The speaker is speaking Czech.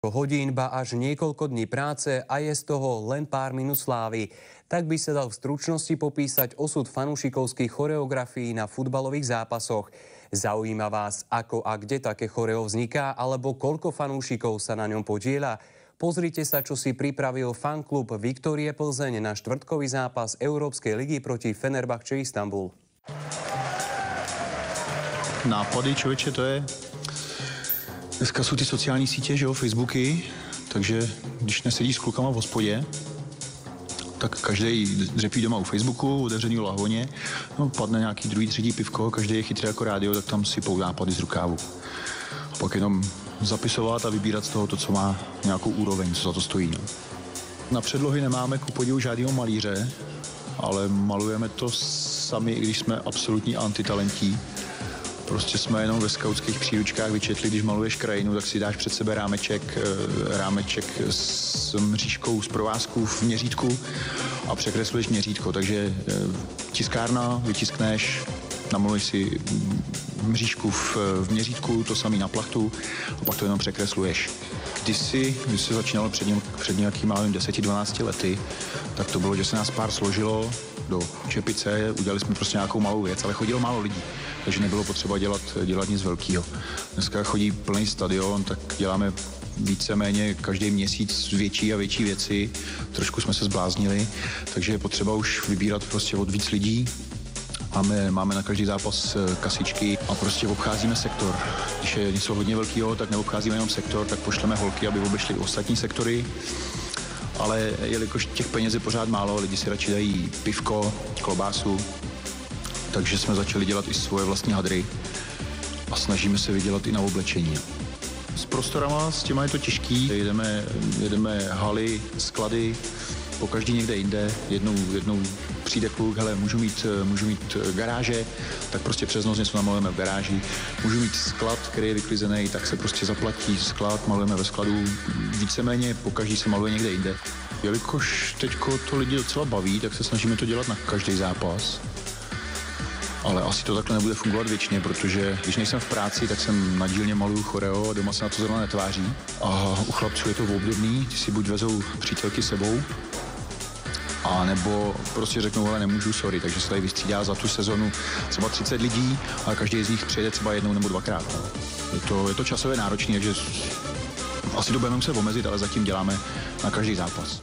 Hodín, ba až niekoľko dní práce a je z toho len pár minút slávy. Tak by sa dal v stručnosti popísať osud fanúšikovských choreografií na futbalových zápasoch. Zaujíma vás, ako a kde také choreo vzniká, alebo koľko fanúšikov sa na ňom podieľa? Pozrite sa, čo si pripravil fanklub Viktorie Plzeň na štvrtkový zápas Európskej ligy proti Fenerbahče Istanbul. Nápady, člověče, to je... Dneska jsou ty sociální sítě, že jo, Facebooky, takže když nesedíš s klukama v hospodě, tak každý dřepí doma u Facebooku, otevřený lahvoně, no, padne nějaký druhý, třetí pivko, každý je chytrý jako rádio, tak tam sypou nápady z rukávu. A pak jenom zapisovat a vybírat z toho to, co má nějakou úroveň, co za to stojí. No. Na předlohy nemáme ku podivu žádného malíře, ale malujeme to sami, i když jsme absolutní antitalentí. Prostě jsme jenom ve skautských příručkách vyčetli, když maluješ krajinu, tak si dáš před sebe rámeček s mřížkou z provázků v měřítku a překresluješ měřítko. Takže tiskárna, vytiskneš, namaluješ si mřížku v měřítku, to samý na plachtu a pak to jenom překresluješ. Když se začínalo před nějakými 10-12 lety, tak to bylo, že se nás pár složilo do čepice, udělali jsme prostě nějakou malou věc, ale chodilo málo lidí, takže nebylo potřeba dělat nic velkého. Dneska chodí plný stadion, tak děláme víceméně každý měsíc větší a větší věci, trošku jsme se zbláznili, takže je potřeba už vybírat prostě od víc lidí. Máme na každý zápas kasičky a prostě obcházíme sektor. Když je něco hodně velkého, tak neobcházíme jenom sektor, tak pošleme holky, aby obešly ostatní sektory. Ale jelikož těch peněz je pořád málo, lidi si radši dají pivko, klobásu, takže jsme začali dělat i svoje vlastní hadry a snažíme se vydělat i na oblečení. S prostorama, s těma je to těžký. Jedeme haly, sklady, po každý někde jinde. Jednou přijde kluk, hele, můžu mít garáže, tak prostě přes noc něco namalujeme v garáži. Můžu mít sklad, který je vyklizený, tak se prostě zaplatí sklad, malujeme ve skladu. Víceméně po každý se maluje někde jinde. Jelikož teďko to lidi docela baví, tak se snažíme to dělat na každý zápas. Ale asi to takhle nebude fungovat věčně, protože když nejsem v práci, tak jsem na dílně maluju choreo a doma se na to zrovna netváří. A u chlapců je to obdobný, ty si buď vezou přítelky sebou, a nebo prostě řeknou, hele, nemůžu, sorry, takže se tady vystřídá za tu sezonu třeba 30 lidí a každý z nich přijede třeba jednou nebo dvakrát. Je to časově náročné, takže asi to budeme muset omezit, ale zatím děláme na každý zápas.